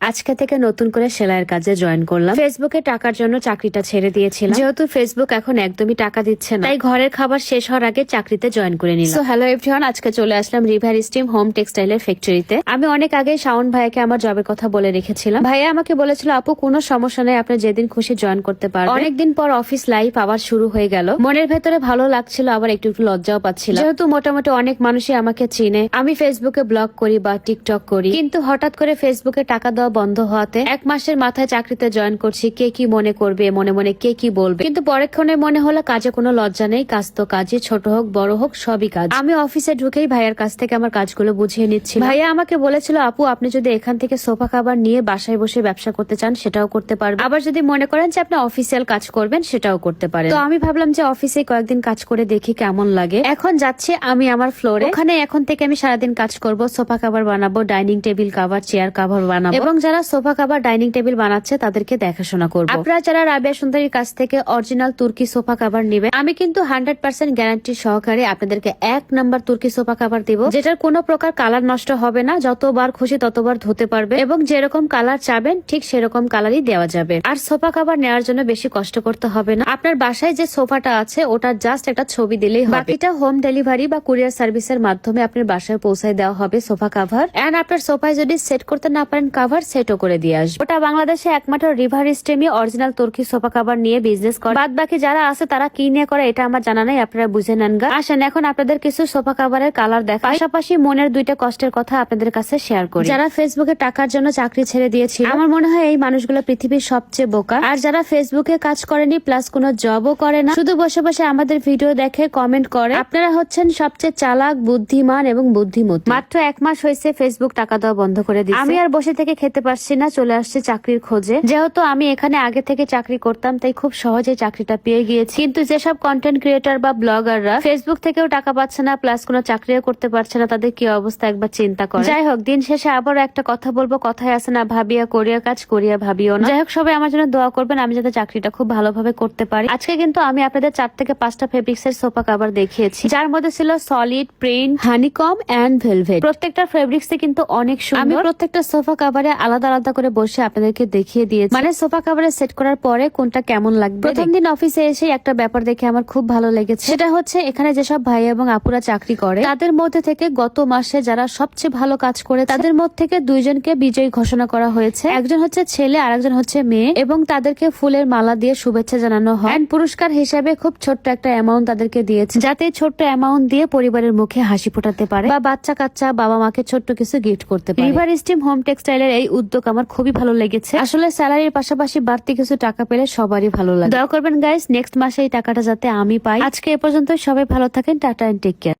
আজকে থেকে নতুন করে সেলাইয়ের কাজে জয়েন করলাম। ফেসবুকে টাকার জন্য চাকরিটা ছেড়ে দিয়েছিলাম, যেহেতু ফেসবুক এখন একদমই টাকা দিচ্ছে না, তাই ঘরের খাবার শেষ হওয়ার আগে চাকরিতে জয়েন করে নিলাম। সো হ্যালো এভরিওয়ান, আজকে চলে আসলাম রিভার স্টিম হোম টেক্সটাইলের ফ্যাক্টরিতে। আমি অনেক আগে শাওন ভাইকে আমার জবের কথা বলে রেখেছিলাম। ভাইয়া আমাকে বলেছিল, আপু কোনো সমস্যা নেই, আপনি যেদিন খুশি জয়েন করতে পারবেন। অনেকদিন পর অফিস লাইফ আবার শুরু হয়ে গেল। মনের ভেতরে ভালো লাগছিল, আবার একটু একটু লজ্জাও পাচ্ছিল, যেহেতু মোটামুটি অনেক মানুষই আমাকে চিনে। আমি ফেসবুকে ব্লগ করি বা টিকটক করি, কিন্তু হঠাৎ করে ফেসবুকে টাকা দেওয়া বন্ধ হওয়াতে 1 মাসের মাথায় চাকরিতে জয়েন করছি। কে কি মনে করবে, মনে মনে কে কি বলবে, কিন্তু পরক্ষণে মনে হলো কাজে কোনো লজ্জা নেই, কাজ তো কাজই, ছোট হোক বড় হোক সবই কাজ। আমি অফিসে ঢুকেই ভাইয়ার কাছ থেকে আমার কাজগুলো বুঝিয়ে নিচ্ছি। ভাইয়া আমাকে বলেছিল, আপু আপনি যদি এখান থেকে সোফা খাবার নিয়ে বাসায় বসে ব্যবসা করতে চান সেটাও করতে পারবেন, আবার যদি মনে করেন যে আপনি অফিসিয়াল কাজ করবেন সেটাও করতে পারেন। তো আমি ভাবলাম যে অফিসে কয়েকদিন কাজ করে দেখি কেমন লাগে। এখন যাচ্ছি আমি আমার ফ্লোরে, ওখানে এখন থেকে আমি সারাদিন কাজ করব, সোফা খাবার বানাবো, dining table cover, chair cover বানাবো, এবং যারা সোফা খাবার ডাইনিং টেবিল বানাচ্ছে তাদেরকে দেখাশোনা করবো। আপনারা যারা রাবিয়া সুন্দরীর কাছ থেকে অরিজিনাল তুর্কি সোফা কাভার নেবেন, আমি কিন্তু 100% গ্যারান্টি সহকারে আপনাদেরকে 1 নাম্বার তুর্কি সোফা কাভার দিব, যেটার কোনো প্রকার কালার নষ্ট হবে না, যতবার খুশি ততবার ধুতে পারবে, এবং যেরকম কালার চাবেন ঠিক সেরকম কালারই দেওয়া যাবে। আর সোফা কাভার নেওয়ার জন্য বেশি কষ্ট করতে হবে না। আপনার বাসায় যে সোফাটা আছে ওটার জাস্ট একটা ছবি দিলেই হবে। বাকিটা হোম ডেলিভারি বা কুরিয়ার সার্ভিসের মাধ্যমে আপনার বাসায় পৌঁছায় দেওয়া হবে সোফা কাভার। এন্ড আপনার সোফায় যদি সেট করতে না পারেন কাভার, সেটও করে দিয়ে আসবে। ওটা বাংলাদেশে একমাত্র রিভার স্টেমই অরিজিনাল তুর্কি সোফা কাভার নিয়ে বিজনেস করে। বাদ বাকি যারা আছে তারা কি নিয়ে করে এটা আমার জানা নাই, আপনারা বুঝে নেন গা। আসেন এখন আপনাদের কিছু সোফা কাভারের কালার দেখা, পাশাপাশি মনের 2টা কষ্টের কথা আপনাদের কাছে শেয়ার করি। যারা ফেসবুকে টাকার জন্য চাকরি ছেড়ে দিয়েছিল, আমার মনে হয় এই মানুষগুলো পৃথিবীর সবচেয়ে বোকা। আর যারা ফেসবুকে কাজ করেনি প্লাস কোনো জবও করে না, শুধু বসে বসে আমাদের ভিডিও দেখে কমেন্ট করে, আপনারা হচ্ছেন সবচেয়ে চালাক, বুদ্ধিমান এবং বুদ্ধিমতী। মাত্র 1 মাস হয়েছে ফেসবুক টাকা দেওয়া বন্ধ করে দিয়েছে। আমি আর বসে থেকে খেতে পারছি না, চলে আসছে চাকরির খোঁজে। যেহেতু আমি এখানে আগে থেকে চাকরি করতাম, তাই খুব সহজে চাকরিটা পেয়ে গিয়েছি। কিন্তু যেসব কন্টেন্ট ক্রিয়েটর বা ব্লগাররা ফেসবুক থেকেও টাকা পাচ্ছে না, প্লাস কোনো চাকরিও করতে পারছে না, তাদের কি অবস্থা একবার চিন্তা করে। যাই হোক, দিন শেষে আবারও একটা কথা বলবো, কথায় আছে না, ভাবিয়া করিয়া কাজ, করিয়া ভাবিও না। যাই হোক, সবাই আমার জন্য দোয়া করবেন, আমি যাতে চাকরিটা খুব ভালোভাবে করতে পারি। আজকে কিন্তু আমি আপনাদের 4 থেকে 5টা ফেব্রিক্স এর সোফা কাভার দেখিয়েছি, যার মধ্যে ছিল solid, print, honeycomb and velvet. প্রত্যেকটা ফেব্রিক্স কিন্তু অনেক সুন্দর। আমি প্রত্যেকটা সোফা কাভারে আলাদা আলাদা করে বসে আপনাদেরকে দেখিয়ে দিয়েছি, মানে সোফা কাভারে সেট করার পরে কোনটা কেমন লাগবে। প্রথম দিন অফিসে এসে একটা ব্যাপার দেখে আমার খুব ভালো লেগেছে, সেটা হচ্ছে এখানে যেসব ভাই এবং আপুরা চাকরি করে তাদের মধ্যে থেকে গত মাসে যারা সবচেয়ে ভালো কাজ করে তাদের মধ্যে থেকে 2 জনকে বিজয়ী ঘোষণা করা হয়েছে। একজন হচ্ছে ছেলে আর একজন হচ্ছে মেয়ে, এবং তাদেরকে ফুলের মালা দিয়ে শুভেচ্ছা জানানো হয়। পুরস্কার হিসাবে খুব ছোট্ট একটা অ্যামাউন্ট তাদেরকে দিয়েছে, যাতে ছোট্ট অ্যামাউন্ট দিয়ে পরিবারের মুখে হাসি ফোটাতে পারে বা বাচ্চা কাচ্চা বাবা মাকে ছোট্ট কিছু গিফট করতে পারে। রিভার স্টিম হোম টেক্সটাইলের এই উদ্যোগ আমার খুবই ভালো লেগেছে। আসলে স্যালারির পাশাপাশি বাড়তি কিছু টাকা পেলে সবারই ভালো লাগে। দয়া করবেন গাইস, নেক্সট মাসে এই টাকাটা যাতে আমি পাই। আজকে এ পর্যন্ত, সবাই ভালো থাকেন, টাটা এন্ড টেক কেয়ার।